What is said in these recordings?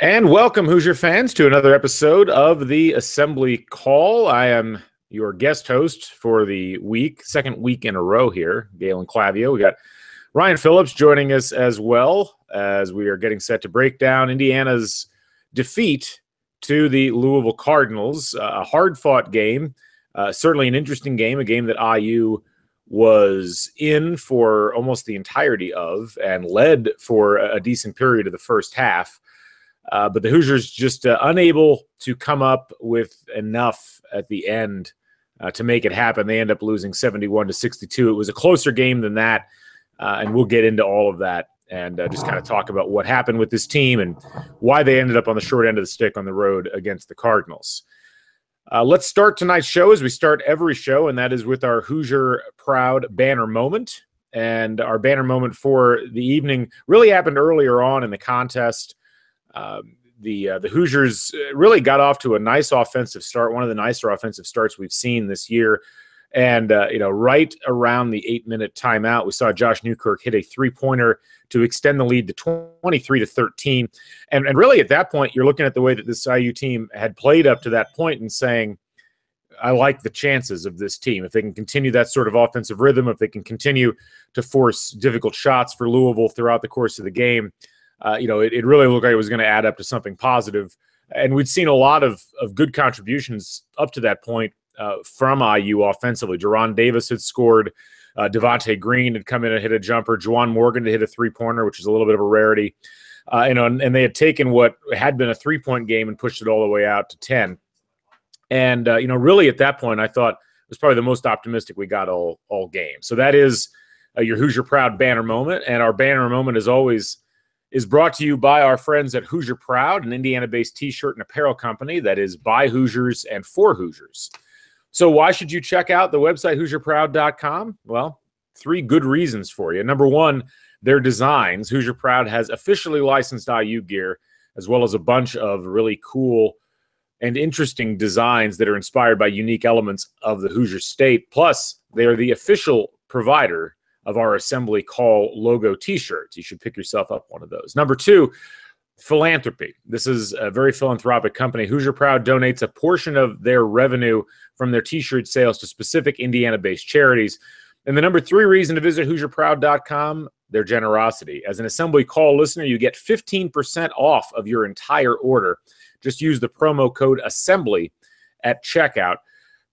And welcome, Hoosier fans, to another episode of the Assembly Call. I am your guest host for the second week in a row here, Galen Clavio. We got Ryan Phillips joining us as well as we are getting set to break down Indiana's defeat to the Louisville Cardinals. A hard-fought game, certainly an interesting game, a game that IU was in for almost the entirety of and led for a decent period of the first half. But the Hoosiers just unable to come up with enough at the end to make it happen. They end up losing 71-62. It was a closer game than that, and we'll get into all of that and just kind of talk about what happened with this team and why they ended up on the short end of the stick on the road against the Cardinals. Let's start tonight's show as we start every show, and that is with our Hoosier Proud banner moment. And our banner moment for the evening really happened earlier on in the contest. The Hoosiers really got off to a nice offensive start, one of the nicer offensive starts we've seen this year. And, right around the 8-minute timeout, we saw Josh Newkirk hit a three-pointer to extend the lead to 23-13. And really at that point, you're looking at the way that this IU team had played up to that point and saying, I like the chances of this team. If they can continue that sort of offensive rhythm, if they can continue to force difficult shots for Louisville throughout the course of the game, it really looked like it was going to add up to something positive. And we'd seen a lot of good contributions up to that point from IU offensively. Deron Davis had scored. Devontae Green had come in and hit a jumper. Juwan Morgan had hit a three-pointer, which is a little bit of a rarity. And they had taken what had been a three-point game and pushed it all the way out to 10. And, really at that point, I thought it was probably the most optimistic we got all game. So that is your Hoosier Proud banner moment. And our banner moment, as always, is brought to you by our friends at Hoosier Proud, an Indiana-based T-shirt and apparel company that is by Hoosiers and for Hoosiers. So why should you check out the website HoosierProud.com? Well, 3 good reasons for you. Number one, their designs. Hoosier Proud has officially licensed IU gear, as well as a bunch of really cool and interesting designs that are inspired by unique elements of the Hoosier State. Plus, they are the official provider of our Assembly Call logo T-shirts. You should pick yourself up one of those. Number 2, philanthropy. This is a very philanthropic company. Hoosier Proud donates a portion of their revenue from their T-shirt sales to specific Indiana-based charities. And the number 3 reason to visit HoosierProud.com, their generosity. As an Assembly Call listener, you get 15% off of your entire order. Just use the promo code ASSEMBLY at checkout.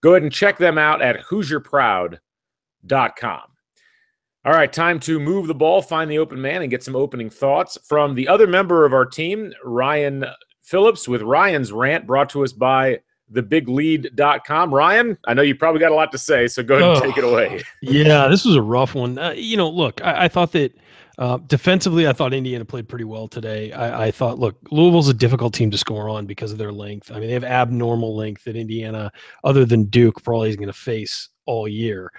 Go ahead and check them out at HoosierProud.com. All right, time to move the ball, find the open man, and get some opening thoughts from the other member of our team, Ryan Phillips, with Ryan's rant brought to us by thebiglead.com. Ryan, I know you probably got a lot to say, so go ahead and take it away. Yeah, this was a rough one. Look, I thought that defensively, I thought Indiana played pretty well today. I thought, look, Louisville's a difficult team to score on because of their length. I mean, they have abnormal length that Indiana, other than Duke, probably is going to face all year.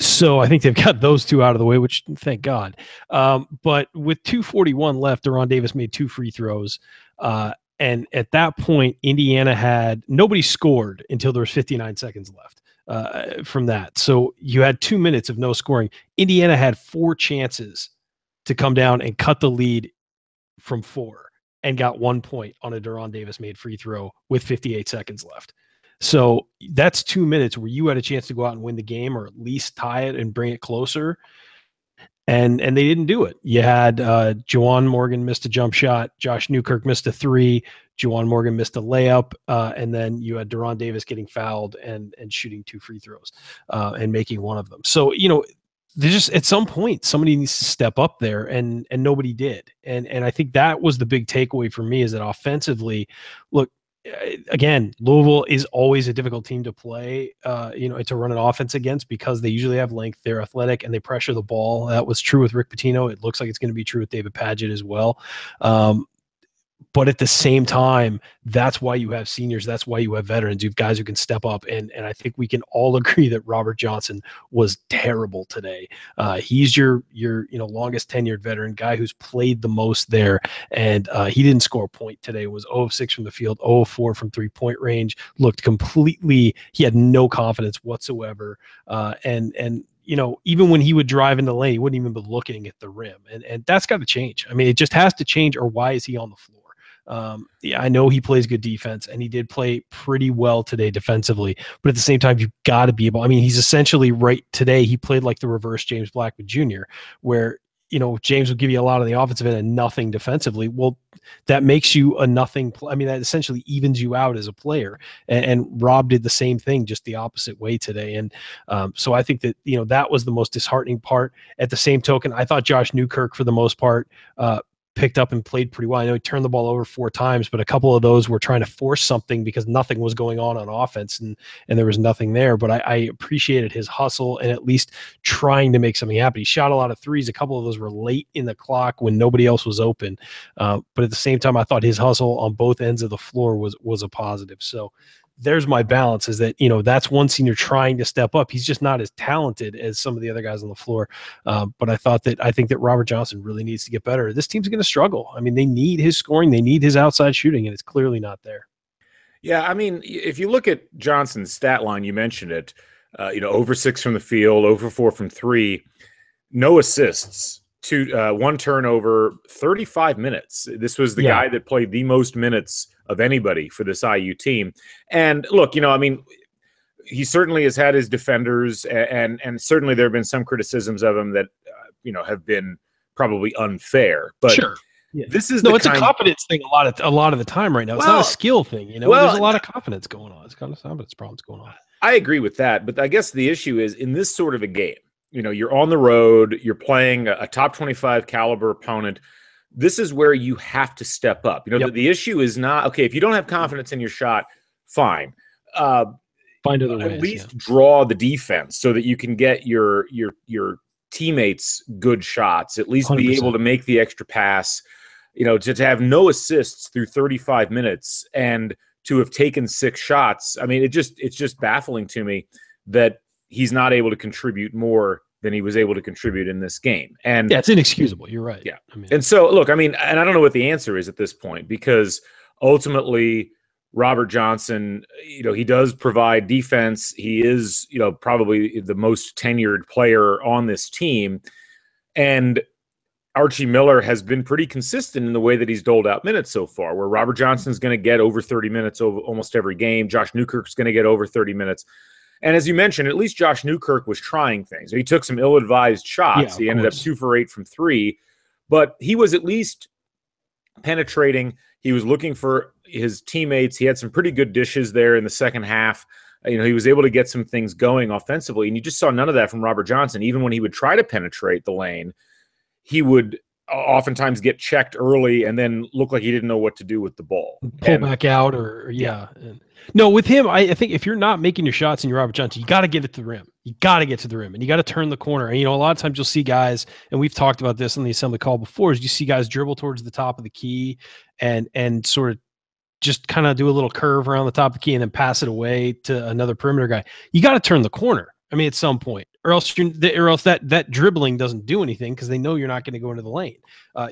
So I think they've got those 2 out of the way, which thank God. But with 2:41 left, Deron Davis made 2 free throws. And at that point, Indiana had nobody scored until there was 59 seconds left from that. So you had 2 minutes of no scoring. Indiana had 4 chances to come down and cut the lead from 4 and got 1 point on a Deron Davis made free throw with 58 seconds left. So that's 2 minutes where you had a chance to go out and win the game or at least tie it and bring it closer. And they didn't do it. You had Juwan Morgan missed a jump shot. Josh Newkirk missed a 3. Juwan Morgan missed a layup. And then you had Deron Davis getting fouled and shooting 2 free throws and making one of them. So, there's just at some point somebody needs to step up there and nobody did. And I think that was the big takeaway for me is that offensively, look, again, Louisville is always a difficult team to play, to run an offense against because they usually have length. They're athletic and they pressure the ball. That was true with Rick Pitino. It looks like it's going to be true with David Padgett as well. But at the same time, that's why you have seniors. That's why you have veterans. You have guys who can step up. And I think we can all agree that Robert Johnson was terrible today. He's your longest tenured veteran, guy who's played the most there. And he didn't score a point today. It was 0 of 6 from the field, 0 of 4 from 3-point range. Looked completely, he had no confidence whatsoever. And even when he would drive in the lane, he wouldn't even be looking at the rim. And that's got to change. I mean, it just has to change, or why is he on the floor? I know he plays good defense, and he did play pretty well today defensively, but at the same time, you've got to be able, I mean, he's essentially right today. He played like the reverse James Blackman Jr., where, James would give you a lot on the offensive end and nothing defensively. Well, that makes you a nothing. I mean, that essentially evens you out as a player. And Rob did the same thing, just the opposite way today. And so I think that, that was the most disheartening part. At the same token, I thought Josh Newkirk, for the most part, picked up and played pretty well. I know he turned the ball over 4 times, but a couple of those were trying to force something because nothing was going on offense, and there was nothing there. But I appreciated his hustle and at least trying to make something happen. He shot a lot of threes. A couple of those were late in the clock when nobody else was open. But at the same time, I thought his hustle on both ends of the floor was a positive. So there's my balance, is that, that's one senior trying to step up. He's just not as talented as some of the other guys on the floor. But I think that Robert Johnson really needs to get better. This team's going to struggle. I mean, they need his scoring. They need his outside shooting, and it's clearly not there. Yeah, I mean, if you look at Johnson's stat line, you mentioned it, over 6 from the field, over 4 from 3, no assists, 1 turnover, 35 minutes. This was the guy that played the most minutes of anybody for this IU team. And look, I mean, he certainly has had his defenders, and certainly there have been some criticisms of him that, have been probably unfair. But sure. Yeah. This is it's a confidence thing a lot of the time right now. It's not a skill thing, there's a lot of confidence going on. It's kind of confidence problems going on. I agree with that, but I guess the issue is in this sort of a game, you're on the road, you're playing a top 25 caliber opponent. This is where you have to step up. The issue is not, okay, if you don't have confidence in your shot, fine. Find other ways. At least draw the defense so that you can get your teammates good shots, at least 100%. Be able to make the extra pass, to have no assists through 35 minutes and to have taken 6 shots. I mean, it's just baffling to me that he's not able to contribute more than he was able to contribute in this game. And it's inexcusable. You're right. Yeah. And so, look, I mean, and I don't know what the answer is at this point, because ultimately Robert Johnson, he does provide defense. He is, probably the most tenured player on this team. And Archie Miller has been pretty consistent in the way that he's doled out minutes so far, where Robert Johnson's going to get over 30 minutes over almost every game. Josh Newkirk's going to get over 30 minutes. And as you mentioned, at least Josh Newkirk was trying things. He took some ill-advised shots. He ended up 2 for 8 from 3, but he was at least penetrating. He was looking for his teammates. He had some pretty good dishes there in the second half. He was able to get some things going offensively, and you just saw none of that from Robert Johnson. Even when he would try to penetrate the lane, he would oftentimes get checked early and then look like he didn't know what to do with the ball. Pull back out No, with him, I think if you're not making your shots and you're Robert Johnson, you got to get it to the rim. You got to get to the rim, and you got to turn the corner. And, a lot of times you'll see guys, and we've talked about this on the assembly call before, is you see guys dribble towards the top of the key and sort of just kind of do a little curve around the top of the key and then pass it away to another perimeter guy. You got to turn the corner. I mean, at some point, or else that dribbling doesn't do anything, because they know you're not going to go into the lane.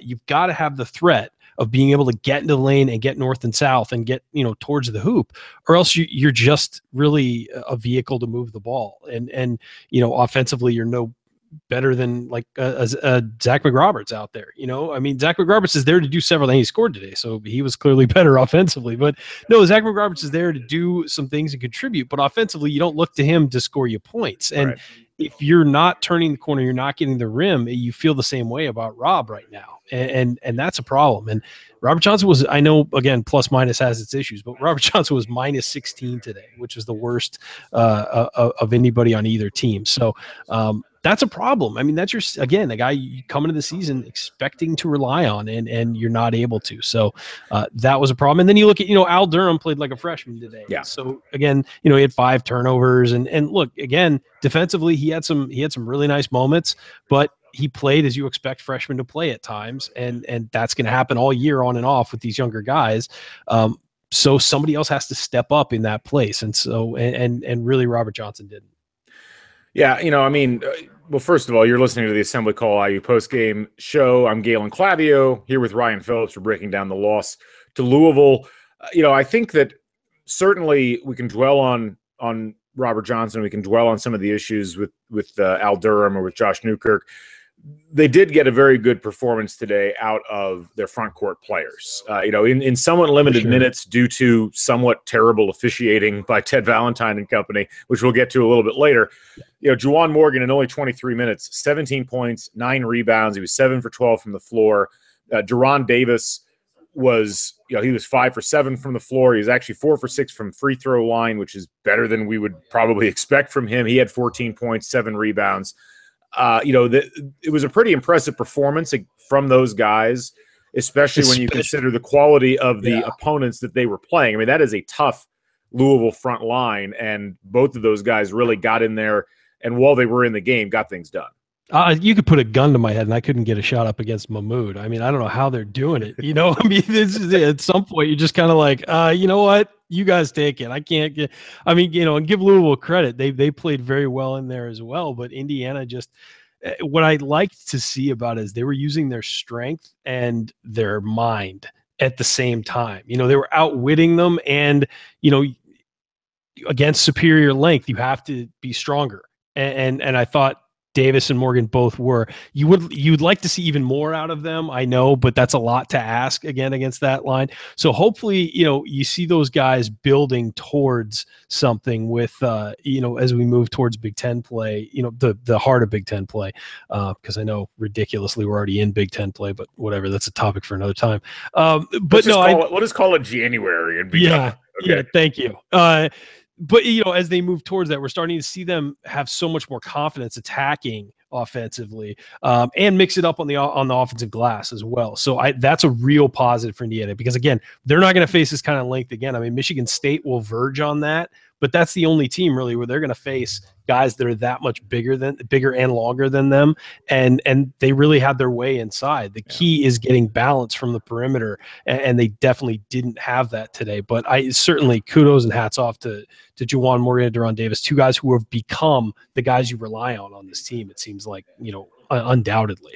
You've got to have the threat of being able to get into the lane and get north and south and get, towards the hoop, or else you're just really a vehicle to move the ball. And offensively, you're no better than like Zach McRoberts out there. I mean, Zach McRoberts is there to do several things. He scored today, so he was clearly better offensively. But no, Zach McRoberts is there to do some things and contribute. But offensively, you don't look to him to score you points. And if you're not turning the corner, you're not getting the rim, you feel the same way about Rob right now. And that's a problem. And Robert Johnson was, I know, again, plus minus has its issues, but Robert Johnson was minus 16 today, which was the worst of anybody on either team. So that's a problem. I mean, that's a guy you come into the season expecting to rely on, and you're not able to. So that was a problem. And then you look at, Al Durham played like a freshman today. Yeah. So again, he had 5 turnovers, and look, again, defensively, he had some really nice moments, but he played as you expect freshmen to play at times, and that's going to happen all year on and off with these younger guys. So somebody else has to step up in that place, and so and really Robert Johnson didn't. Yeah, I mean, well, first of all, you're listening to the Assembly Call IU postgame show. I'm Galen Clavio here with Ryan Phillips. We're breaking down the loss to Louisville. I think that certainly we can dwell on Robert Johnson. We can dwell on some of the issues with Al Durham or with Josh Newkirk. They did get a very good performance today out of their front court players. In somewhat limited minutes due to somewhat terrible officiating by Ted Valentine and company, which we'll get to a little bit later. Juwan Morgan in only 23 minutes, 17 points, 9 rebounds. He was 7 for 12 from the floor. Deron Davis was, he was 5 for 7 from the floor. He was actually 4 for 6 from free throw line, which is better than we would probably expect from him. He had 14 points, 7 rebounds. It was a pretty impressive performance from those guys, especially when you consider the quality of the opponents that they were playing. I mean, that is a tough Louisville front line, and both of those guys really got in there, and while they were in the game, got things done. You could put a gun to my head and I couldn't get a shot up against Mahmoud. I mean, I don't know how they're doing it. I mean, at some point you're just kind of like, you know what? You guys take it. I can't get, and give Louisville credit. They played very well in there as well, but Indiana just, what I liked to see about it is they were using their strength and their mind at the same time. They were outwitting them, and, against superior length, you have to be stronger. And I thought Davis and Morgan both were. You'd like to see even more out of them, I know, but that's a lot to ask again against that line. So hopefully, you see those guys building towards something with, as we move towards Big Ten play, the heart of Big Ten play, because I know ridiculously we're already in Big Ten play, but whatever, that's a topic for another time. But we'll just call it January and yeah, okay. Yeah, thank you. But, as they move towards that, we're starting to see them have so much more confidence attacking offensively, and mix it up on the offensive glass as well. So that's a real positive for Indiana, because, again, they're not going to face this kind of length again. I mean, Michigan State will verge on that, but that's the only team really where they're going to face guys that are that much bigger and longer than them, and they really had their way inside. The key is getting balance from the perimeter, and they definitely didn't have that today. But I certainly kudos and hats off to Juwan Morgan and Deron Davis, two guys who have become the guys you rely on this team. It seems like, undoubtedly.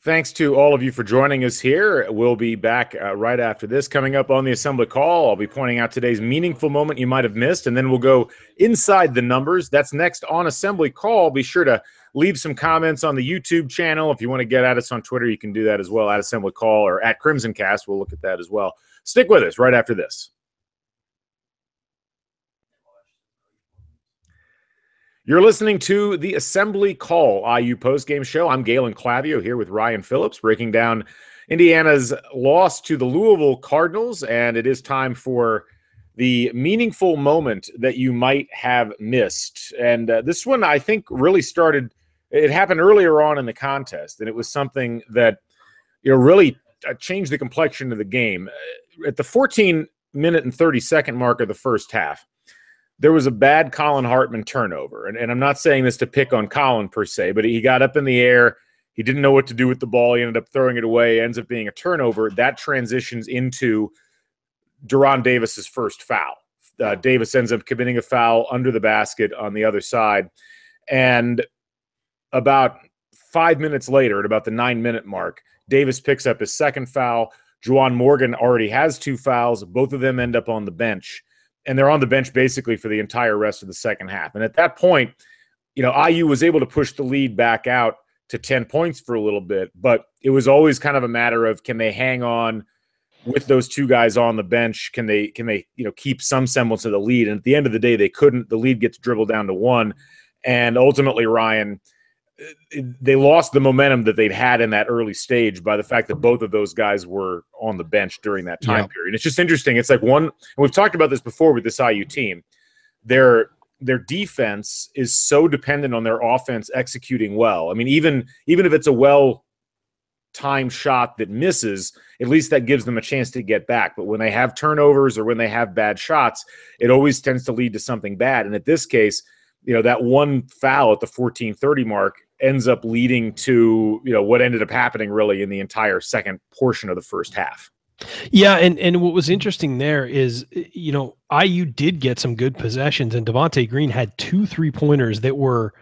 Thanks to all of you for joining us here. We'll be back right after this. Coming up on the Assembly Call, I'll be pointing out today's meaningful moment you might have missed, and then we'll go inside the numbers. That's next on Assembly Call. Be sure to leave some comments on the YouTube channel. If you want to get at us on Twitter, you can do that as well, at Assembly Call or at Crimson Cast. We'll look at that as well. Stick with us right after this. You're listening to the Assembly Call IU postgame show. I'm Galen Clavio here with Ryan Phillips, breaking down Indiana's loss to the Louisville Cardinals, and it is time for the meaningful moment that you might have missed. And this one, I think, really started – it happened earlier on in the contest, and it was something that really changed the complexion of the game. At the 14-minute and 30-second mark of the first half, there was a bad Colin Hartman turnover. And I'm not saying this to pick on Colin per se, but he got up in the air. He didn't know what to do with the ball. He ended up throwing it away. It ends up being a turnover. That transitions into Deron Davis's first foul. Davis ends up committing a foul under the basket on the other side. And about 5 minutes later, at about the 9-minute mark, Davis picks up his second foul. Juwan Morgan already has 2 fouls. Both of them end up on the bench. And they're on the bench basically for the entire rest of the second half. And at that point, IU was able to push the lead back out to 10 points for a little bit, but it was always kind of a matter of, can they hang on with those 2 guys on the bench? Can they keep some semblance of the lead? And at the end of the day, they couldn't. The lead gets dribbled down to 1. And ultimately, Ryan, they lost the momentum that they'd had in that early stage by the fact that both of those guys were on the bench during that time period. It's just interesting. It's like and we've talked about this before with this IU team, their defense is so dependent on their offense executing well. I mean, even if it's a well-timed shot that misses, at least that gives them a chance to get back. But when they have turnovers or when they have bad shots, it always tends to lead to something bad. And at this case, that one foul at the 14:30 mark ends up leading to, what ended up happening really in the entire second portion of the first half. Yeah, and what was interesting there is, IU did get some good possessions, and Devontae Green had 2 3-pointers that were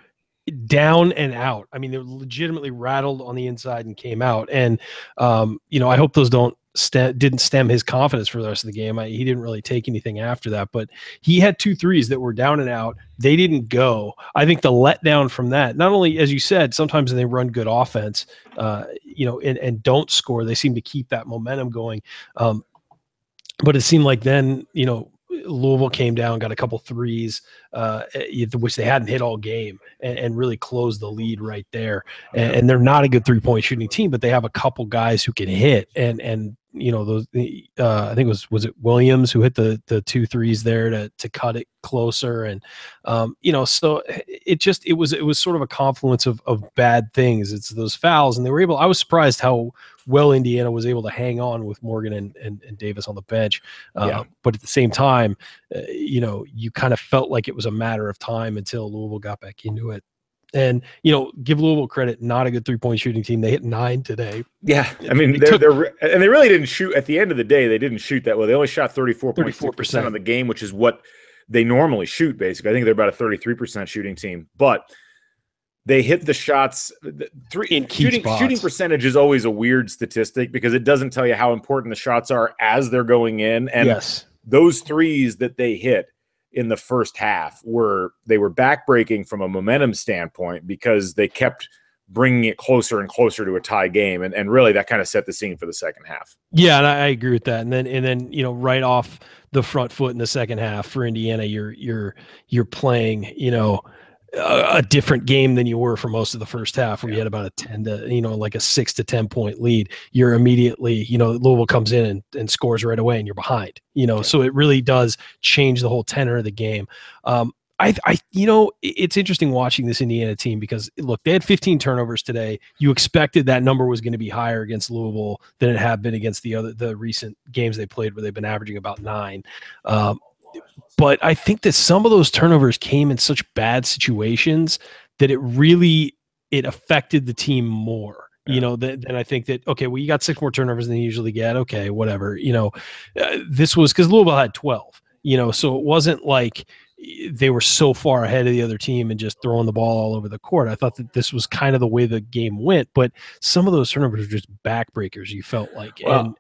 down and out. I mean, they were legitimately rattled on the inside and came out. And I hope those didn't stem his confidence for the rest of the game. He didn't really take anything after that, but he had 2 threes that were down and out. They didn't go. I think the letdown from that, not only, as you said, sometimes they run good offense, and don't score, they seem to keep that momentum going. But it seemed like then, Louisville came down, got a couple threes, which they hadn't hit all game, and really closed the lead right there. And they're not a good 3-point shooting team, but they have a couple guys who can hit. And those, I think was it Williams who hit the 2 threes there to cut it closer. And so it was sort of a confluence of bad things. It's those fouls, and they were able. I was surprised how well Indiana was able to hang on with Morgan and Davis on the bench. But at the same time, you kind of felt like it was a matter of time until Louisville got back into it. And, give Louisville credit, not a good 3-point shooting team. They hit 9 today. Yeah. I mean, they really didn't shoot at the end of the day. They didn't shoot that well. They only shot 34% of the game, which is what they normally shoot. Basically, I think they're about a 33% shooting team, but they hit the shots. Shooting percentage is always a weird statistic because it doesn't tell you how important the shots are as they're going in. And those threes that they hit in the first half were backbreaking from a momentum standpoint because they kept bringing it closer and closer to a tie game. And really that kind of set the scene for the second half. Yeah. And I agree with that. And then, right off the front foot in the second half for Indiana, you're playing, a different game than you were for most of the first half, where you had about a 10 to, like a 6 to 10 point lead. You're immediately, Louisville comes in and scores right away and you're behind, so it really does change the whole tenor of the game. It's interesting watching this Indiana team because look, they had 15 turnovers today. You expected that number was going to be higher against Louisville than it had been against the recent games they played, where they've been averaging about 9. But I think that some of those turnovers came in such bad situations that it affected the team more. Then I think that, okay, well, you got 6 more turnovers than you usually get. Okay, whatever. This was because Louisville had 12. So it wasn't like they were so far ahead of the other team and just throwing the ball all over the court. I thought that this was kind of the way the game went, but some of those turnovers were just backbreakers. You felt like, and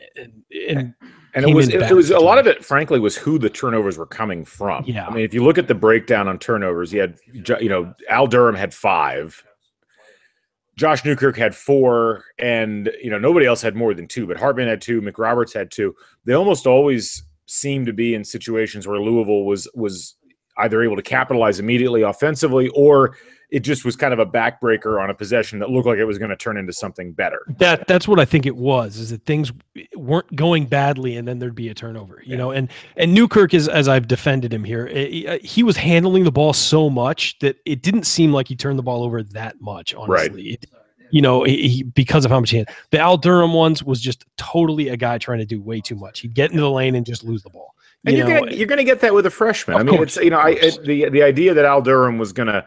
it was a lot of it, frankly, was who the turnovers were coming from. Yeah. I mean, if you look at the breakdown on turnovers, you had, Al Durham had 5, Josh Newkirk had 4, and, nobody else had more than 2, but Hartman had 2, McRoberts had 2. They almost always seemed to be in situations where Louisville was either able to capitalize immediately offensively, or it just was kind of a backbreaker on a possession that looked like it was going to turn into something better. That's what I think it was, is that things weren't going badly and then there'd be a turnover, and Newkirk is, as I've defended him here, he was handling the ball so much that it didn't seem like he turned the ball over that much, honestly. Right. Because of how much he had. The Al Durham ones was just totally a guy trying to do way too much. He'd get into the lane and just lose the ball. And you're going to get that with a freshman. I mean, it's the idea that Al Durham was going to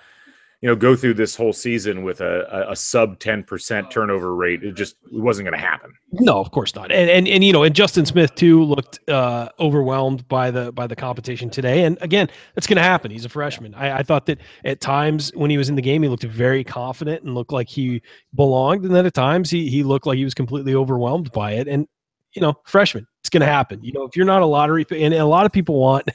go through this whole season with a sub 10% turnover rate, it wasn't going to happen. No, of course not. And Justin Smith too looked overwhelmed by the competition today. And again, that's going to happen. He's a freshman. I thought that at times when he was in the game, he looked very confident and looked like he belonged. And then at times he looked like he was completely overwhelmed by it. And freshman, it's going to happen. If you're not a lottery pick, and a lot of people want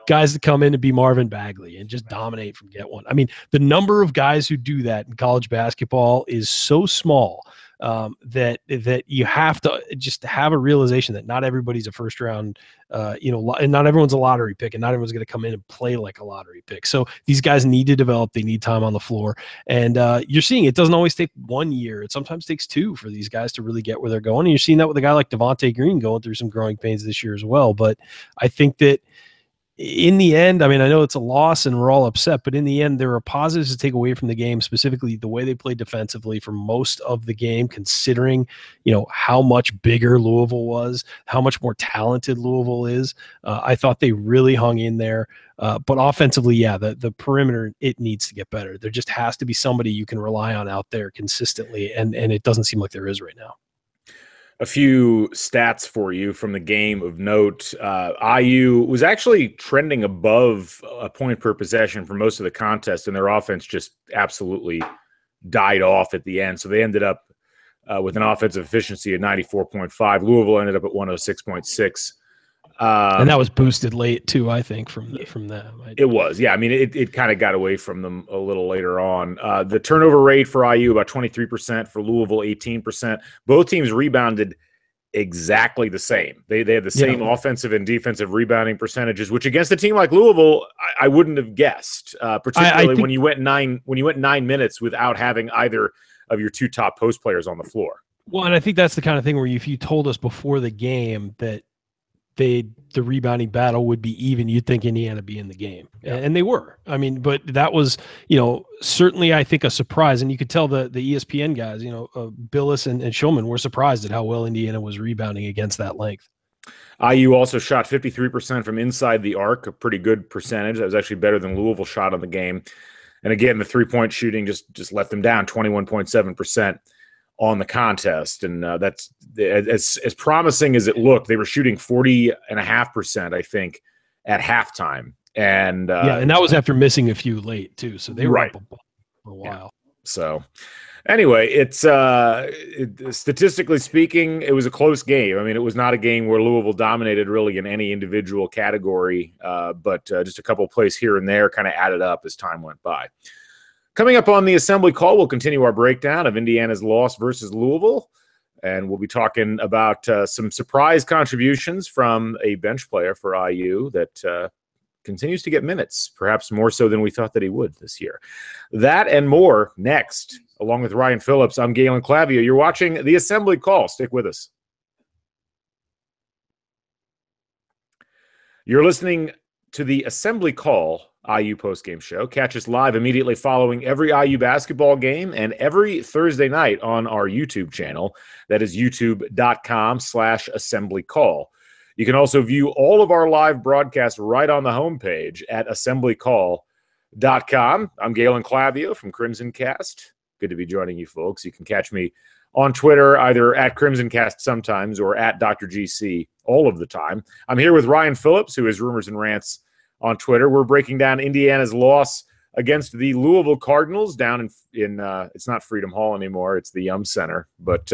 guys to come in and be Marvin Bagley and just dominate from get one. I mean, the number of guys who do that in college basketball is so small that you have to just have a realization that not everybody's a first round, and not everyone's a lottery pick, and not everyone's going to come in and play like a lottery pick. So these guys need to develop. They need time on the floor. And you're seeing it doesn't always take 1 year. It sometimes takes 2 for these guys to really get where they're going. And you're seeing that with a guy like Devontae Green going through some growing pains this year as well. But I think that in the end, I mean, I know it's a loss and we're all upset, but in the end, there are positives to take away from the game, specifically the way they played defensively for most of the game, considering, how much bigger Louisville was, how much more talented Louisville is. I thought they really hung in there. But offensively, yeah, the perimeter, it needs to get better. There just has to be somebody you can rely on out there consistently, and it doesn't seem like there is right now. A few stats for you from the game of note. IU was actually trending above a point per possession for most of the contest, and their offense just absolutely died off at the end. So they ended up with an offensive efficiency of 94.5. Louisville ended up at 106.6. And that was boosted late too, I think, from them. It was, yeah. I mean, it kind of got away from them a little later on. The turnover rate for IU about 23%, for Louisville 18%. Both teams rebounded exactly the same. They had the same offensive and defensive rebounding percentages, which against a team like Louisville, I wouldn't have guessed. Particularly when you went 9 minutes without having either of your two top post players on the floor. Well, and I think that's the kind of thing where if you told us before the game that the rebounding battle would be even, you'd think Indiana be in the game. Yeah. And they were. I mean, but that was, certainly I think a surprise. And you could tell the ESPN guys, Billis and Shulman were surprised at how well Indiana was rebounding against that length. IU also shot 53% from inside the arc, a pretty good percentage. That was actually better than Louisville shot on the game. And again, the three-point shooting just let them down, 21.7%. on the contest, and that's as promising as it looked. They were shooting 40.5%, I think, at halftime, and and that was after missing a few late too. So they were right up for a while. Yeah. So anyway, it's statistically speaking, it was a close game. I mean, it was not a game where Louisville dominated really in any individual category, but just a couple of plays here and there kind of added up as time went by. Coming up on the Assembly Call, we'll continue our breakdown of Indiana's loss versus Louisville, and we'll be talking about some surprise contributions from a bench player for IU that continues to get minutes, perhaps more so than we thought that he would this year. That and more next, along with Ryan Phillips. I'm Galen Clavio. You're watching the Assembly Call. Stick with us. You're listening to the Assembly Call IU postgame show. Catch us live immediately following every IU basketball game and every Thursday night on our YouTube channel. That is youtube.com/assemblycall. You can also view all of our live broadcasts right on the homepage at assemblycall.com. I'm Galen Clavio from Crimson Cast. Good to be joining you folks. You can catch me on Twitter, either at Crimson Cast sometimes or at Dr. GC all of the time. I'm here with Ryan Phillips, who is Rumors and Rants on Twitter. We're breaking down Indiana's loss against the Louisville Cardinals down in it's not Freedom Hall anymore. It's the Yum Center, but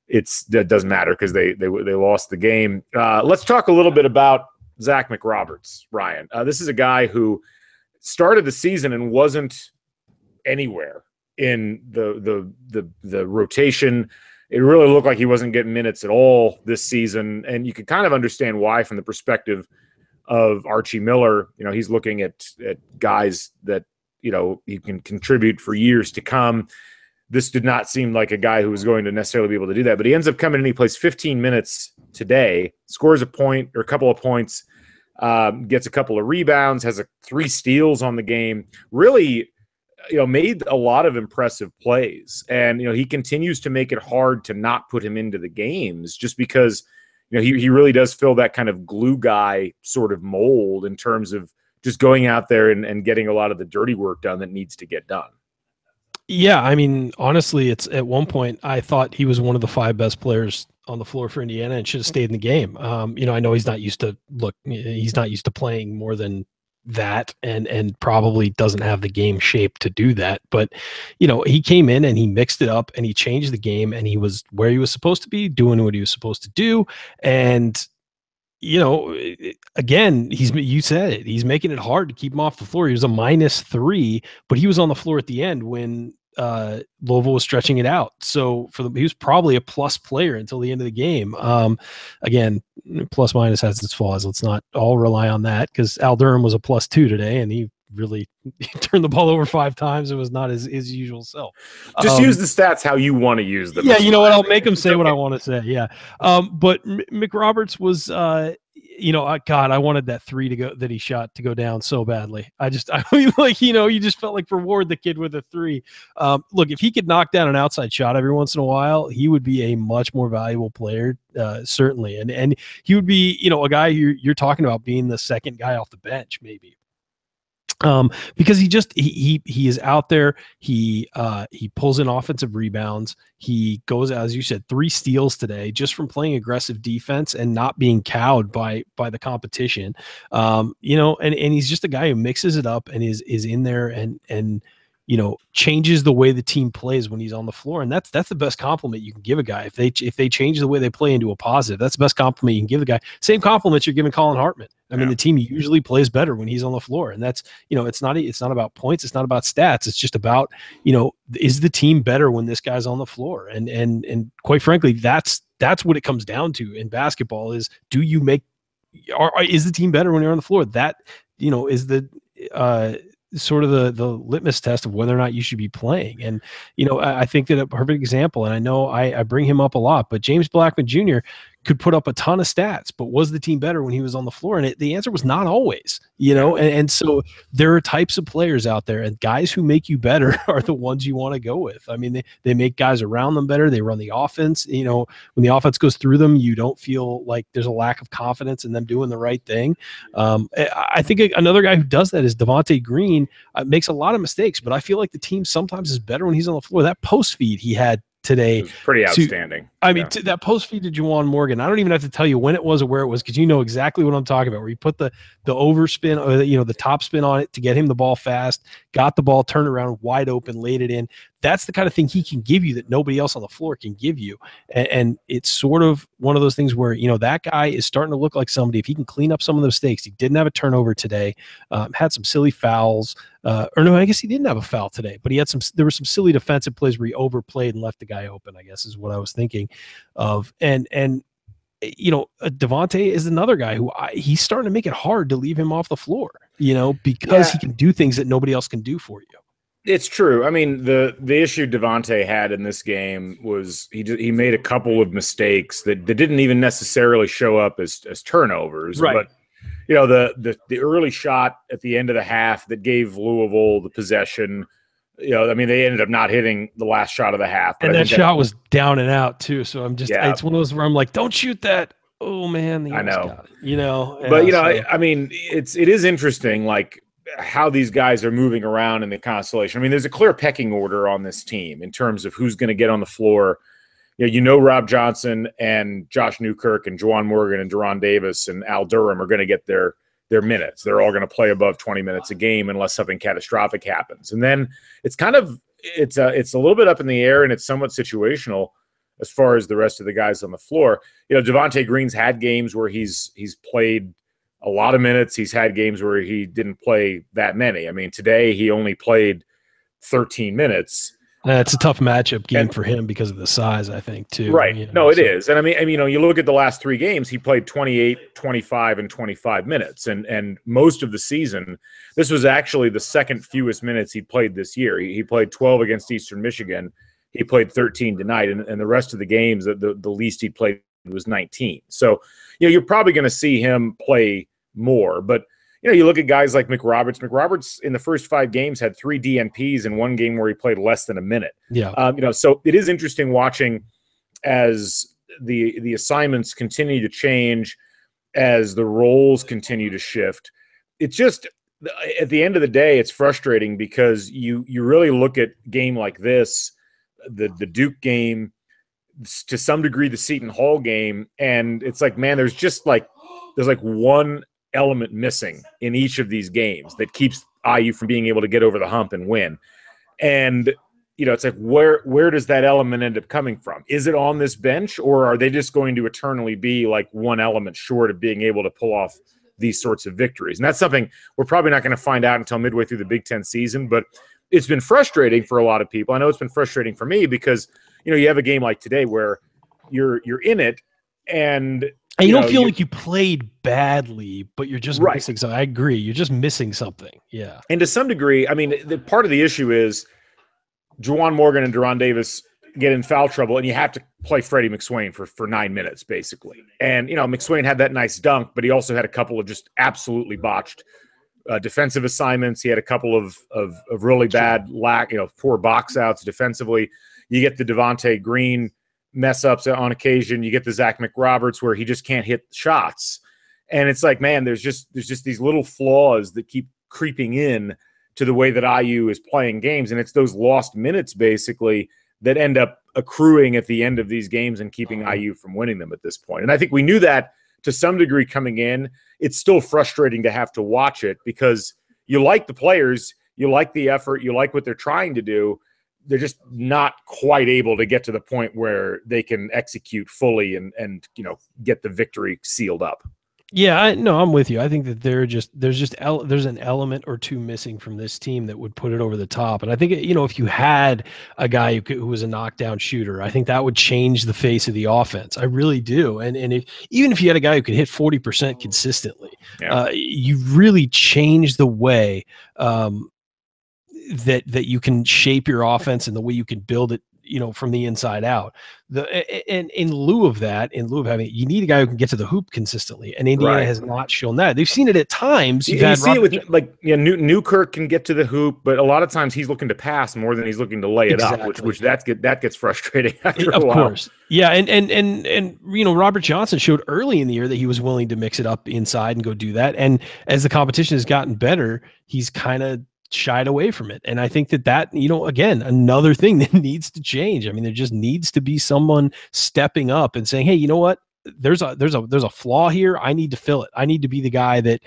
it doesn't matter because they lost the game. Let's talk a little bit about Zach McRoberts, Ryan. This is a guy who started the season and wasn't anywhere in the rotation. It really looked like he wasn't getting minutes at all this season, and you could kind of understand why from the perspective of Archie Miller. He's looking at guys that, he can contribute for years to come. This did not seem like a guy who was going to necessarily be able to do that, but he ends up coming in. He plays 15 minutes today, scores a point or a couple of points, gets a couple of rebounds, has 3 steals on the game, really, made a lot of impressive plays. And, he continues to make it hard to not put him into the games just because he really does fill that kind of glue guy sort of mold in terms of just going out there and getting a lot of the dirty work done that needs to get done. Yeah, I mean, honestly, it's at one point I thought he was one of the 5 best players on the floor for Indiana and should have stayed in the game. I know he's not used to playing more than that and probably doesn't have the game shape to do that. But, he came in and he mixed it up and he changed the game and he was where he was supposed to be, doing what he was supposed to do. And, again, you said it, he's making it hard to keep him off the floor. He was a -3, but he was on the floor at the end when Louisville was stretching it out. So he was probably a plus player until the end of the game. Again, plus minus has its flaws. Let's not all rely on that because Al Durham was a +2 today and he really turned the ball over 5 times. It was not his usual self. Just use the stats how you want to use them. Yeah, you know what? I'll make him say what I want to say. Yeah. But McRoberts was, God, I wanted that 3 to go that he shot to go down so badly. I mean, like, you just felt like reward the kid with a 3. Look, if he could knock down an outside shot every once in a while, he would be a much more valuable player, certainly. And he would be, a guy who you're talking about being the second guy off the bench, maybe. Because he is out there. He pulls in offensive rebounds. He goes, as you said, 3 steals today just from playing aggressive defense and not being cowed by the competition. And he's just a guy who mixes it up and is in there and changes the way the team plays when he's on the floor. And that's the best compliment you can give a guy. If they change the way they play into a positive, that's the best compliment you can give a guy. Same compliments you're giving Colin Hartman. I mean, the team usually plays better when he's on the floor. And that's, it's not about points. It's not about stats. It's just about, is the team better when this guy's on the floor? And quite frankly, that's what it comes down to in basketball is, is the team better when you're on the floor? That, is the, sort of the litmus test of whether or not you should be playing. And, I think that a perfect example, and I know I bring him up a lot, but James Blackman Jr. could put up a ton of stats, but was the team better when he was on the floor? And the answer was not always, and so there are types of players out there, and guys who make you better are the ones you want to go with. I mean, they make guys around them better. They run the offense. When the offense goes through them, you don't feel like there's a lack of confidence in them doing the right thing. I think another guy who does that is Devontae Green. Makes a lot of mistakes, but I feel like the team sometimes is better when he's on the floor. That post feed he had today, pretty outstanding. That post feed to Juwan Morgan, I don't even have to tell you when it was or where it was, because you know exactly what I'm talking about, where you put the overspin, or the top spin on it to get him the ball fast, got the ball turned around wide open, laid it in. That's the kind of thing he can give you that nobody else on the floor can give you. And it's sort of one of those things where, that guy is starting to look like somebody, if he can clean up some of the mistakes. He didn't have a turnover today, had some silly fouls, or no, I guess he didn't have a foul today, but there were some silly defensive plays where he overplayed and left the guy open, I guess is what I was thinking of. And Devontae is another guy who he's starting to make it hard to leave him off the floor, because he can do things that nobody else can do for you. It's true. I mean, the issue Devontae had in this game was he made a couple of mistakes that didn't even necessarily show up as turnovers. Right. But, the early shot at the end of the half that gave Louisville the possession, they ended up not hitting the last shot of the half. And that shot was down and out too. So I'm just, it's one of those where I'm like, don't shoot that. Oh man. I know. Got it, but it is interesting, like, how these guys are moving around in the constellation. I mean, there's a clear pecking order on this team in terms of who's going to get on the floor. Rob Johnson and Josh Newkirk and Juwan Morgan and Deron Davis and Al Durham are going to get their minutes. They're all going to play above 20 minutes a game unless something catastrophic happens. And then it's a little bit up in the air, and it's somewhat situational as far as the rest of the guys on the floor. Devontae Green's had games where he's played a lot of minutes. He's had games where he didn't play that many. I mean, today he only played 13 minutes. It's a tough matchup game for him because of the size, I think, too. Right. It is. And I mean, you look at the last 3 games, he played 28, 25, and 25 minutes. And most of the season, this was actually the second fewest minutes he played this year. He played 12 against Eastern Michigan. He played 13 tonight. And the rest of the games, the least he played was 19. So, you're probably going to see him play more. But, you look at guys like McRoberts. McRoberts in the first 5 games had 3 DNPs in one game where he played less than a minute. Yeah. So it is interesting watching as the assignments continue to change, as the roles continue to shift. It's just, at the end of the day, it's frustrating because you really look at a game like this, the Duke game, to some degree the Seton Hall game, and it's like, man, there's one element missing in each of these games that keeps IU from being able to get over the hump and win. And it's like, where does that element end up coming from? Is it on this bench, or are they just going to eternally be like one element short of being able to pull off these sorts of victories? And that's something we're probably not going to find out until midway through the Big Ten season, but it's been frustrating for a lot of people. I know it's been frustrating for me because, you have a game like today where you're in it, and And you don't feel like you played badly, but you're just right. missing something. I agree. You're just missing something. Yeah. And to some degree, I mean, the part of the issue is Juwan Morgan and Deron Davis get in foul trouble, and you have to play Freddie McSwain for 9 minutes, basically. And, McSwain had that nice dunk, but he also had a couple of just absolutely botched defensive assignments. He had a couple of really bad poor box outs defensively. You get the Devontae Green mess ups on occasion. You get the Zach McRoberts where he just can't hit shots. And it's like, man, there's just these little flaws that keep creeping in to the way that IU is playing games. And it's those lost minutes basically that end up accruing at the end of these games and keeping IU from winning them at this point. And I think we knew that to some degree coming in. It's still frustrating to have to watch it because you like the players, you like the effort, you like what they're trying to do. They're just not quite able to get to the point where they can execute fully and get the victory sealed up. Yeah, I'm with you. I think that there's an element or two missing from this team that would put it over the top. And I think if you had a guy who was a knockdown shooter, I think that would change the face of the offense. I really do. And even if you had a guy who could hit 40% consistently, you really change the way that you can shape your offense and the way you can build it, from the inside out. And in lieu of having, you need a guy who can get to the hoop consistently. And Indiana has not shown that. They've seen it at times. You see it with Newkirk can get to the hoop, but a lot of times he's looking to pass more than he's looking to lay it up, which that gets frustrating after a while. Of course. Yeah. And Robert Johnson showed early in the year that he was willing to mix it up inside and go do that. And as the competition has gotten better, he's kind of shied away from it. And I think that again, another thing that needs to change. I mean, there just needs to be someone stepping up and saying, hey, you know what? There's a flaw here. I need to fill it. I need to be the guy that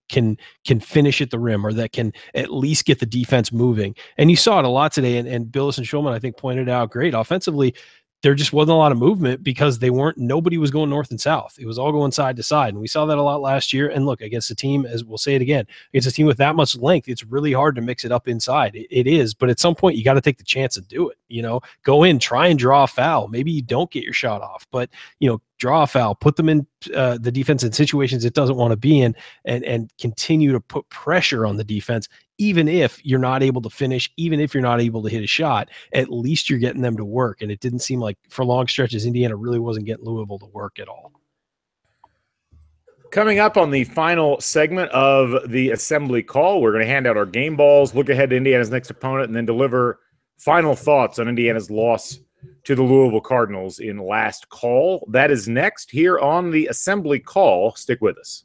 can finish at the rim or that can at least get the defense moving. And you saw it a lot today. And Billis and Schulman, I think, pointed out great offensively. There just wasn't a lot of movement because nobody was going north and south. It was all going side to side. And we saw that a lot last year. And look, against a team, as we'll say it again, against a team with that much length, it's really hard to mix it up inside. It is, but at some point you got to take the chance and do it, go in, try and draw a foul. Maybe you don't get your shot off, but draw a foul, put them in the defense in situations it doesn't want to be in and continue to put pressure on the defense. Even if you're not able to finish, even if you're not able to hit a shot, at least you're getting them to work. And it didn't seem like for long stretches, Indiana really wasn't getting Louisville to work at all. Coming up on the final segment of the assembly call, we're going to hand out our game balls, look ahead to Indiana's next opponent, and then deliver final thoughts on Indiana's loss to the Louisville Cardinals in last call. That is next here on the assembly call. Stick with us.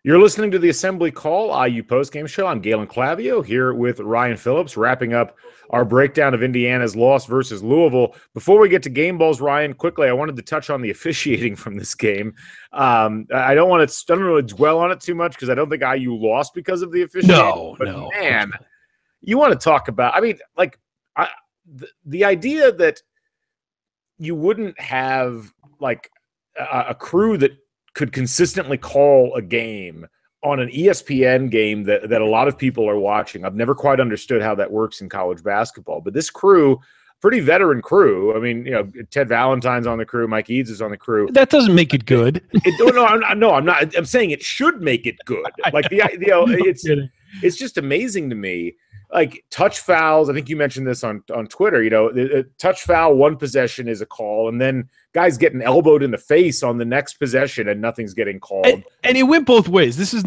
You're listening to the Assembly Call IU Postgame Show. I'm Galen Clavio here with Ryan Phillips, wrapping up our breakdown of Indiana's loss versus Louisville. Before we get to game balls, Ryan, quickly, I wanted to touch on the officiating from this game. I don't want to really dwell on it too much because I don't think IU lost because of the officiating. No. Man, you want to talk about, the idea that you wouldn't have a crew that could consistently call a game on an ESPN game that a lot of people are watching. I've never quite understood how that works in college basketball, but this crew, pretty veteran crew. I mean, Ted Valentine's on the crew, Mike Eads is on the crew. That doesn't make it good. I'm not. I'm saying it should make it good. It's just amazing to me. Like touch fouls, I think you mentioned this on Twitter, touch foul, one possession is a call, and then guys getting elbowed in the face on the next possession and nothing's getting called. And it went both ways. It was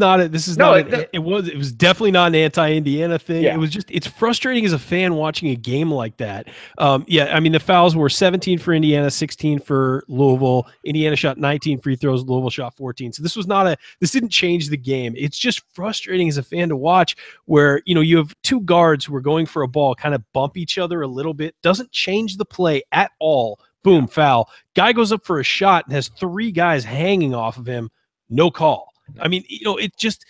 definitely not an anti-Indiana thing. Yeah. It's frustrating as a fan watching a game like that. The fouls were 17 for Indiana, 16 for Louisville. Indiana shot 19 free throws, Louisville shot 14. So this didn't change the game. It's just frustrating as a fan to watch where, you have two guards who are going for a ball, kind of bump each other a little bit, doesn't change the play at all. Boom, foul. Guy goes up for a shot and has three guys hanging off of him. No call. I mean, it just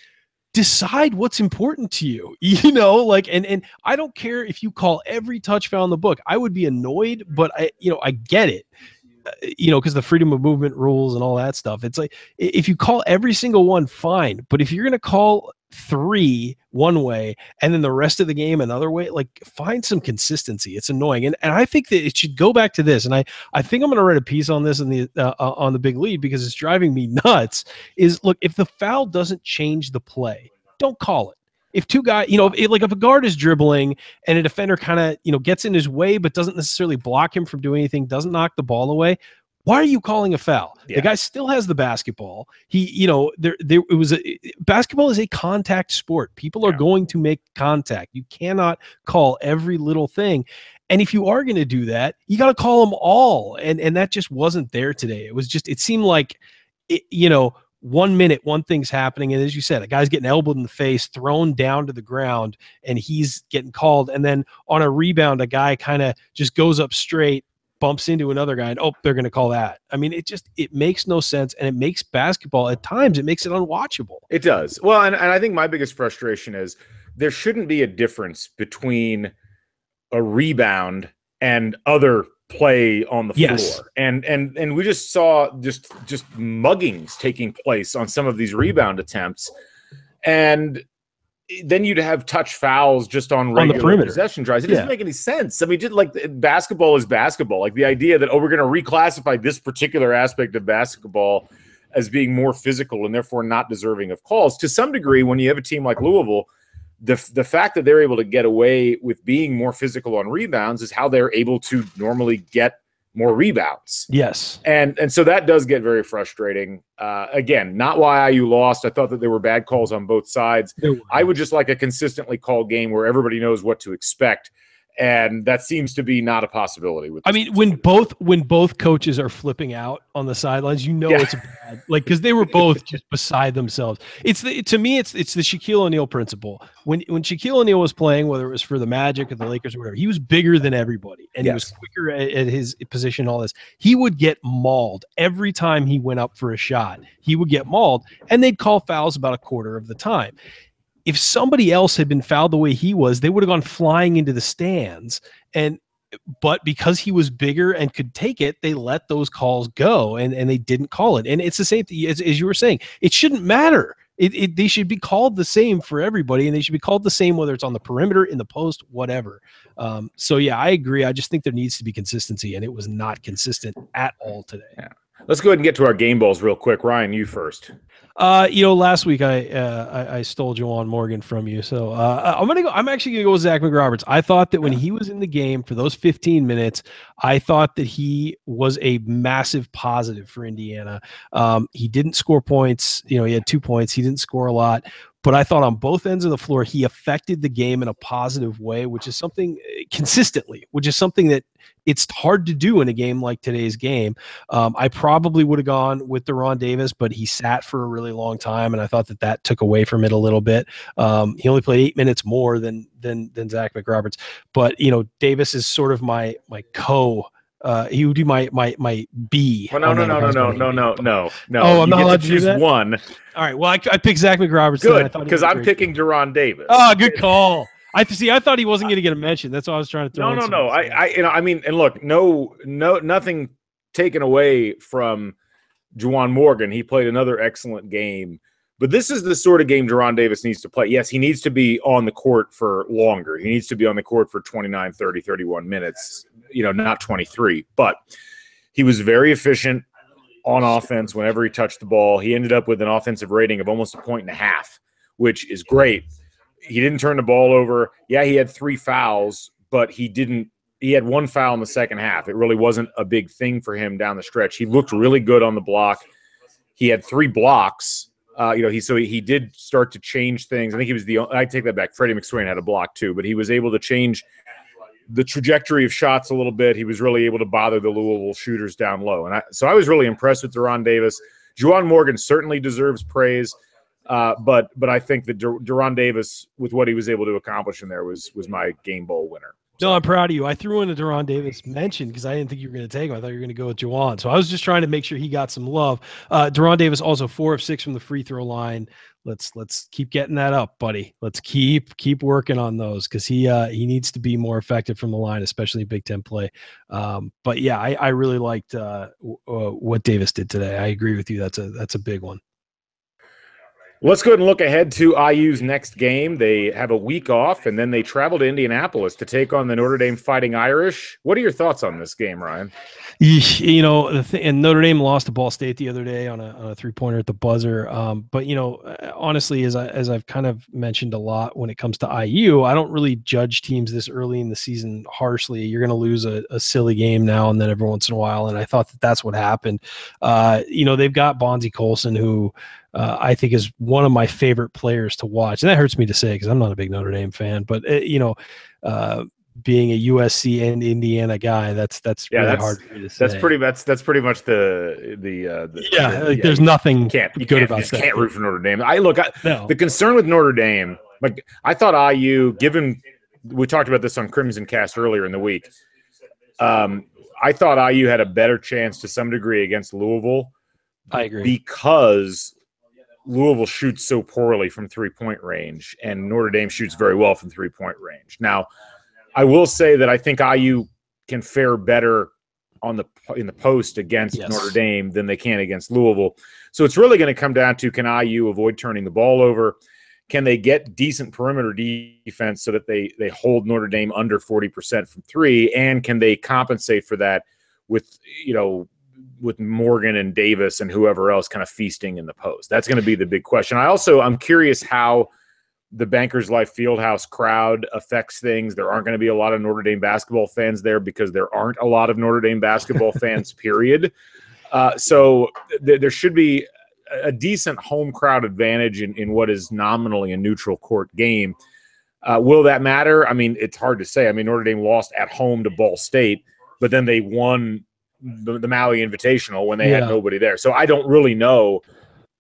decide what's important to you, and I don't care if you call every touch foul in the book. I would be annoyed, but I get it, because the freedom of movement rules and all that stuff. It's like, if you call every single one, fine. But if you're going to call three one way and then the rest of the game another way. Like, find some consistency. It's annoying. And I think that it should go back to this. And I think I'm going to write a piece on this on the Big Lead because it's driving me nuts. Is, look, if the foul doesn't change the play, don't call it. If two guys, if a guard is dribbling and a defender kind of, gets in his way but doesn't necessarily block him from doing anything, doesn't knock the ball away, why are you calling a foul? Yeah. The guy still has the basketball. Basketball is a contact sport. People are going to make contact. You cannot call every little thing. And if you are going to do that, you got to call them all. And that just wasn't there today. It seemed like, 1 minute, one thing's happening. And as you said, a guy's getting elbowed in the face, thrown down to the ground, and he's getting called. And then on a rebound, a guy kind of just goes up straight, bumps into another guy, and they're going to call that. I mean, it makes no sense, and it makes basketball, at times, it makes it unwatchable. It does. Well, and I think my biggest frustration is there shouldn't be a difference between a rebound and other play on the floor. And we just saw just muggings taking place on some of these rebound attempts. And then you'd have touch fouls just on regular possession drives. It doesn't make any sense. I mean, basketball is basketball. Like, the idea that, we're going to reclassify this particular aspect of basketball as being more physical and therefore not deserving of calls. To some degree, when you have a team like Louisville, the fact that they're able to get away with being more physical on rebounds is how they're able to normally get more rebounds. Yes. And so that does get very frustrating. Again, not why IU lost. I thought that there were bad calls on both sides. I would just like a consistently called game where everybody knows what to expect. And that seems to be not a possibility. When both coaches are flipping out on the sidelines, it's bad. Like, because they were both just beside themselves. To me, it's the Shaquille O'Neal principle. When Shaquille O'Neal was playing, whether it was for the Magic or the Lakers or whatever, he was bigger than everybody, and he was quicker at his position. All this, he would get mauled every time he went up for a shot. He would get mauled, and they'd call fouls about a quarter of the time. If somebody else had been fouled the way he was, they would have gone flying into the stands. But because he was bigger and could take it, they let those calls go, and they didn't call it. And it's the same thing as you were saying. It shouldn't matter. They should be called the same for everybody, and they should be called the same whether it's on the perimeter, in the post, whatever. So I agree. I just think there needs to be consistency, and it was not consistent at all today. Yeah. Let's go ahead and get to our game balls real quick. Ryan, you first. Last week I stole Juwan Morgan from you, so I'm actually gonna go with Zach McRoberts. I thought that when he was in the game for those 15 minutes, I thought that he was a massive positive for Indiana. He didn't score points. He had 2 points. He didn't score a lot. But I thought on both ends of the floor, he affected the game in a positive way, which is something that it's hard to do in a game like today's game. I probably would have gone with Deron Davis, but he sat for a really long time, and I thought that took away from it a little bit. He only played 8 minutes more than Zach McRoberts. But, Davis is sort of my he would be my B. Well, no. Oh, I'm not allowed to choose that? One. All right. Well, I picked Zach McRoberts. Good, because I'm picking Deron Davis. Oh, good call. I thought he wasn't going to get a mention. That's why I was trying to throw. No. And look, nothing taken away from Juwan Morgan. He played another excellent game. But this is the sort of game Deron Davis needs to play. Yes, he needs to be on the court for longer. He needs to be on the court for 29, 30, 31 minutes, not 23. But he was very efficient on offense whenever he touched the ball. He ended up with an offensive rating of almost 1.5 points, which is great. He didn't turn the ball over. Yeah, he had 3 fouls, but he had 1 foul in the second half. It really wasn't a big thing for him down the stretch. He looked really good on the block. He had 3 blocks. He did start to change things. I think he was I take that back. Freddie McSwain had a block too, but he was able to change the trajectory of shots a little bit. He was really able to bother the Louisville shooters down low. And I was really impressed with Deron Davis. Juwan Morgan certainly deserves praise. But I think that Deron Davis, with what he was able to accomplish in there, was my game bowl winner. No, I'm proud of you. I threw in a Deron Davis mention because I didn't think you were going to take him. I thought you were going to go with Juwan. So I was just trying to make sure he got some love. Deron Davis also 4 of 6 from the free throw line. Let's keep getting that up, buddy. Let's keep working on those because he needs to be more effective from the line, especially Big Ten play. But yeah, I really liked what Davis did today. I agree with you. That's a big one. Let's go ahead and look ahead to IU's next game. They have a week off, and then they travel to Indianapolis to take on the Notre Dame Fighting Irish. What are your thoughts on this game, Ryan? You know, and Notre Dame lost to Ball State the other day on a 3-pointer at the buzzer. But honestly, as I've kind of mentioned a lot when it comes to IU, I don't really judge teams this early in the season harshly. You're going to lose a silly game now and then every once in a while, and I thought that's what happened. They've got Bonzie Colson, who I think is one of my favorite players to watch, and that hurts me to say because I'm not a big Notre Dame fan, but being a USC and Indiana guy, that's really hard for me to say. That's pretty much the there's nothing you can't root for Notre Dame. The concern with Notre Dame, like I thought IU, given we talked about this on Crimson Cast earlier in the week, I thought IU had a better chance to some degree against Louisville. I agree, because Louisville shoots so poorly from 3-point range, and Notre Dame shoots very well from 3-point range. Now, I will say that I think IU can fare better in the post against Notre Dame than they can against Louisville. So it's really going to come down to, can IU avoid turning the ball over? Can they get decent perimeter defense so that they hold Notre Dame under 40% from three? And can they compensate for that with Morgan and Davis and whoever else kind of feasting in the post? That's going to be the big question. I'm curious how the Bankers Life Fieldhouse crowd affects things. There aren't going to be a lot of Notre Dame basketball fans there because there aren't a lot of Notre Dame basketball fans, period. So there should be a decent home crowd advantage in what is nominally a neutral court game. Will that matter? I mean, it's hard to say. I mean, Notre Dame lost at home to Ball State, but then they won the Maui Invitational when they had nobody there. So I don't really know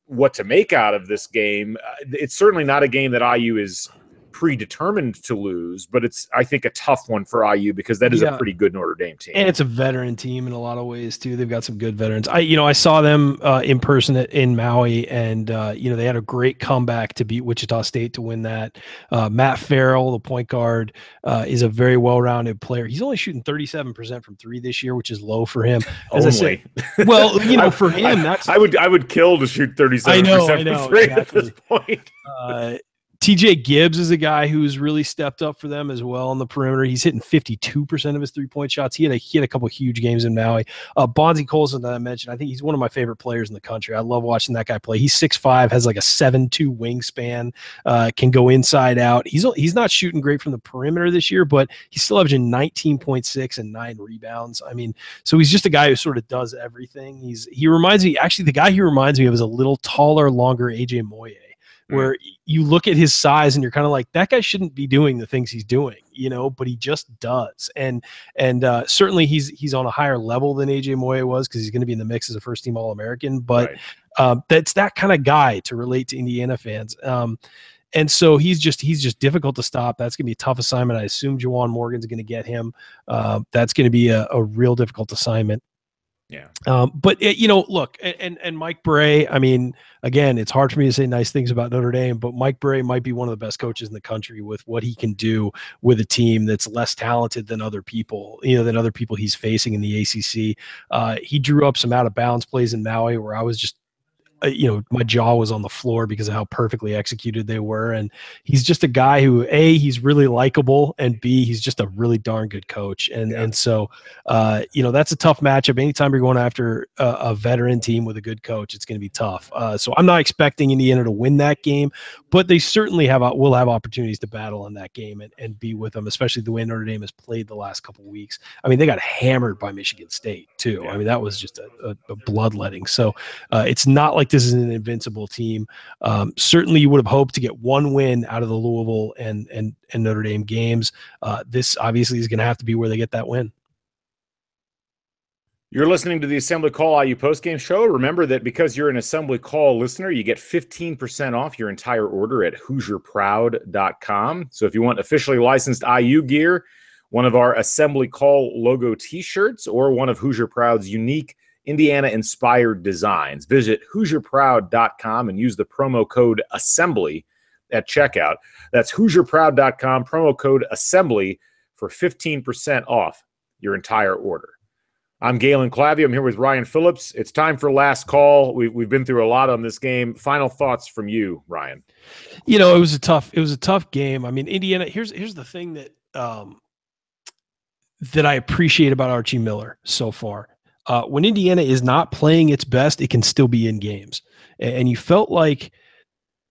what to make out of this game. It's certainly not a game that IU is predetermined to lose, but it's, I think, a tough one for IU because that is a pretty good Notre Dame team. And it's a veteran team in a lot of ways too. They've got some good veterans. I saw them in person in Maui, and they had a great comeback to beat Wichita State to win that. Matt Farrell, the point guard, is a very well-rounded player. He's only shooting 37% from three this year, which is low for him. As I say, well, for him, I would kill to shoot 37% from three at this point. TJ Gibbs is a guy who's really stepped up for them as well on the perimeter. He's hitting 52% of his 3-point shots. He had a couple of huge games in Maui. Bonzie Colson that I mentioned, I think he's one of my favorite players in the country. I love watching that guy play. He's 6'5", has like a 7'2" wingspan, can go inside out. He's not shooting great from the perimeter this year, but he's still averaging 19.6 and 9 rebounds. I mean, so he's just a guy who sort of does everything. He reminds me, actually, the guy he reminds me of is a little taller, longer AJ Moye, where you look at his size and you're kind of like, that guy shouldn't be doing the things he's doing, but he just does. And certainly he's on a higher level than AJ Moye was because he's going to be in the mix as a first-team All-American. But that's that kind of guy to relate to Indiana fans. And so he's just difficult to stop. That's going to be a tough assignment. I assume Juwan Morgan's going to get him. That's going to be a real difficult assignment. Yeah. But look, and Mike Bray, I mean, again, it's hard for me to say nice things about Notre Dame, but Mike Bray might be one of the best coaches in the country with what he can do with a team that's less talented than other people, than other people he's facing in the ACC. He drew up some out of bounds plays in Maui where I was just, my jaw was on the floor because of how perfectly executed they were. And he's just a guy who, A, he's really likable, and B, he's just a really darn good coach. And so, that's a tough matchup. Anytime you're going after a veteran team with a good coach, it's going to be tough. So I'm not expecting Indiana to win that game, but they certainly will have opportunities to battle in that game and be with them, especially the way Notre Dame has played the last couple of weeks. I mean, they got hammered by Michigan State too. I mean, that was just a bloodletting. So it's not like this is an invincible team. Certainly you would have hoped to get one win out of the Louisville and Notre Dame games. This obviously is going to have to be where they get that win. You're listening to the Assembly Call IU postgame show. Remember that because you're an Assembly Call listener, you get 15% off your entire order at HoosierProud.com. So if you want officially licensed IU gear, one of our Assembly Call logo t-shirts, or one of Hoosier Proud's unique Indiana-inspired designs, visit HoosierProud.com and use the promo code ASSEMBLY at checkout. That's HoosierProud.com, promo code ASSEMBLY for 15% off your entire order. I'm Galen Clavio. I'm here with Ryan Phillips. It's time for last call. We've been through a lot on this game. Final thoughts from you, Ryan. You know, it was a tough game. I mean, Indiana. Here's the thing that that I appreciate about Archie Miller so far. When Indiana is not playing its best, it can still be in games. And you felt like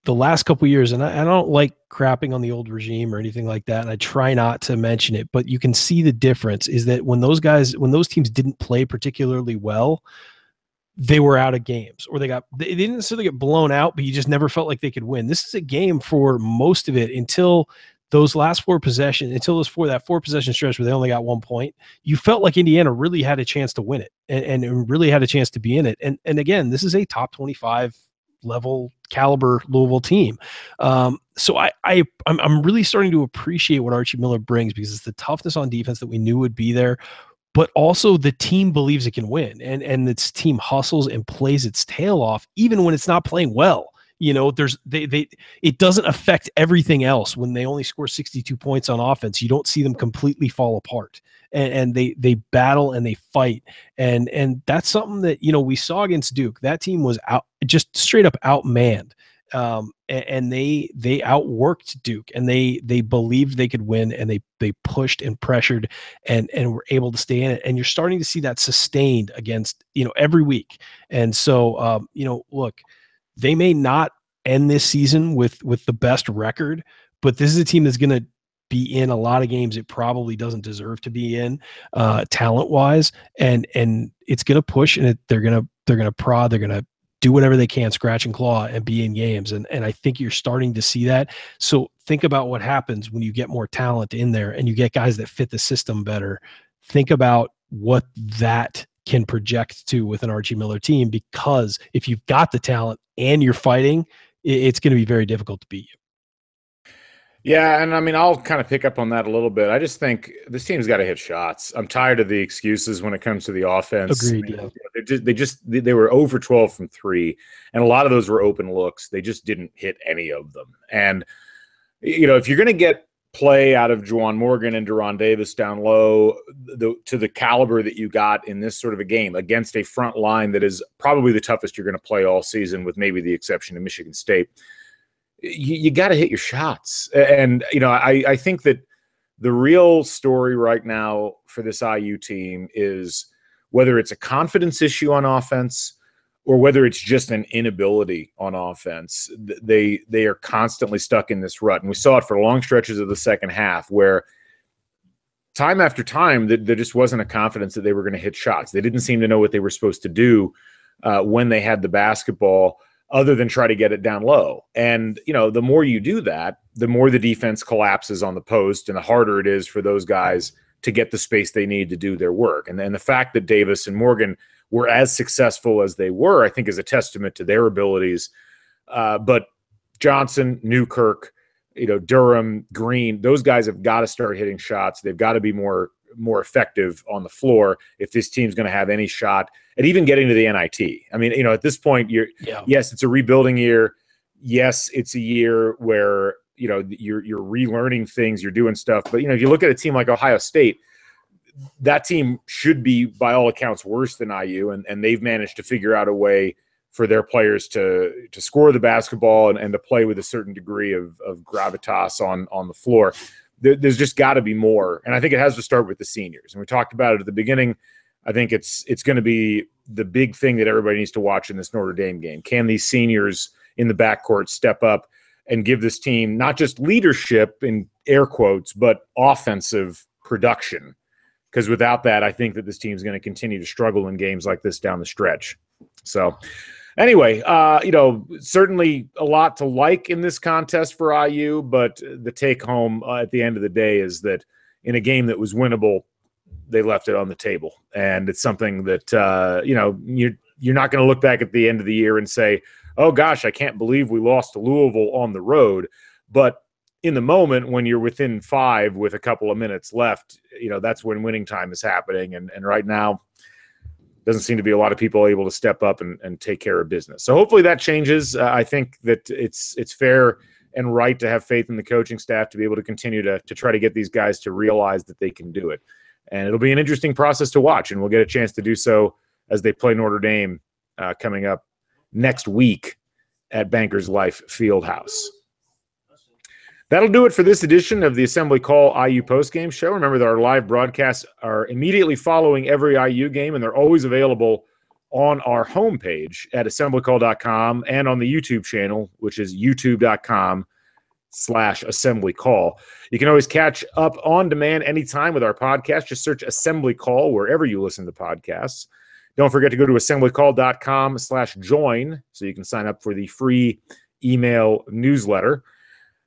the last couple of years, and I don't like crapping on the old regime or anything like that, and I try not to mention it, but you can see the difference is that when those teams didn't play particularly well, they were out of games, or they didn't necessarily get blown out, but you just never felt like they could win. This is a game for most of it until those last four possessions, that 4-possession stretch where they only got 1 point. You felt like Indiana really had a chance to win it and really had a chance to be in it. And again, this is a top 25 level caliber Louisville team. So I'm really starting to appreciate what Archie Miller brings, because it's the toughness on defense that we knew would be there, but also the team believes it can win, and its team hustles and plays its tail off even when it's not playing well. You know, it doesn't affect everything else. When they only score 62 points on offense, you don't see them completely fall apart, and they battle and they fight. And that's something that, you know, we saw against Duke. That team was just straight up outmanned. And they outworked Duke, and they believed they could win, and they pushed and pressured and were able to stay in it. And you're starting to see that sustained against, you know, every week. And so, you know, look, they may not end this season with the best record, but this is a team that's going to be in a lot of games it probably doesn't deserve to be in, talent wise, and it's going to push, and they're going to prod, they're going to do whatever they can, scratch and claw, and be in games. And I think you're starting to see that. So think about what happens when you get more talent in there and you get guys that fit the system better. Think about what that can project to with an Archie Miller team, because if you've got the talent and you're fighting, it's going to be very difficult to beat you. Yeah, and I mean, I'll kind of pick up on that a little bit. I just think this team's got to hit shots. I'm tired of the excuses when it comes to the offense. Agreed. I mean, yeah. They were over 12 from 3, and a lot of those were open looks. They just didn't hit any of them. And, you know, if you're going to get play out of Juwan Morgan and Deron Davis down low to the caliber that you got in this sort of a game against a front line that is probably the toughest you're going to play all season, with maybe the exception of Michigan State, you got to hit your shots. And, you know, I think that the real story right now for this IU team is whether it's a confidence issue on offense or whether it's just an inability on offense. They are constantly stuck in this rut. And we saw it for long stretches of the second half, where time after time there just wasn't a confidence that they were going to hit shots. They didn't seem to know what they were supposed to do when they had the basketball, other than try to get it down low. And, you know, the more you do that, the more the defense collapses on the post, and the harder it is for those guys to get the space they need to do their work. And the fact that Davis and Morgan were as successful as they were, I think, is a testament to their abilities. But Johnson, Newkirk, you know, Durham, Green, those guys have got to start hitting shots. They've got to be more effective on the floor if this team's going to have any shot at even getting to the NIT. I mean, you know, at this point, yes, it's a rebuilding year. Yes, it's a year where, you know, you're relearning things, you're doing stuff. But, you know, if you look at a team like Ohio State, that team should be, by all accounts, worse than IU, and they've managed to figure out a way for their players to score the basketball and to play with a certain degree of gravitas on the floor. There's just got to be more, and I think it has to start with the seniors. And we talked about it at the beginning. I think it's going to be the big thing that everybody needs to watch in this Notre Dame game. Can these seniors in the backcourt step up and give this team not just leadership, in air quotes, but offensive production? Because without that, I think that this team is going to continue to struggle in games like this down the stretch. So anyway, you know, certainly a lot to like in this contest for IU, but the take home at the end of the day is that in a game that was winnable, they left it on the table. And it's something that, you know, you're not going to look back at the end of the year and say, oh gosh, I can't believe we lost to Louisville on the road. But in the moment, when you're within 5 with a couple of minutes left, you know, that's when winning time is happening. And right now, doesn't seem to be a lot of people able to step up and take care of business. So hopefully that changes. I think that it's fair and right to have faith in the coaching staff to be able to continue to try to get these guys to realize that they can do it. And it'll be an interesting process to watch, and we'll get a chance to do so as they play Notre Dame coming up next week at Bankers Life Fieldhouse. That'll do it for this edition of the Assembly Call IU Postgame Show. Remember that our live broadcasts are immediately following every IU game, and they're always available on our homepage at assemblycall.com and on the YouTube channel, which is youtube.com/assemblycall. You can always catch up on demand anytime with our podcast. Just search Assembly Call wherever you listen to podcasts. Don't forget to go to assemblycall.com/join so you can sign up for the free email newsletter.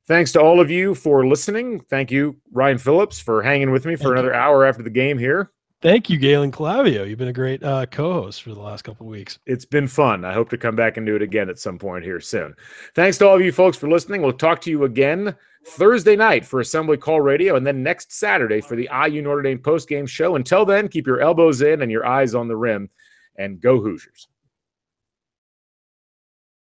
Thanks to all of you for listening. Thank you, Ryan Phillips, for hanging with me for another hour after the game here. Thank you, Galen Clavio. You've been a great co-host for the last couple of weeks. It's been fun. I hope to come back and do it again at some point here soon. Thanks to all of you folks for listening. We'll talk to you again Thursday night for Assembly Call Radio, and then next Saturday for the IU Notre Dame postgame show. Until then, keep your elbows in and your eyes on the rim, and go Hoosiers.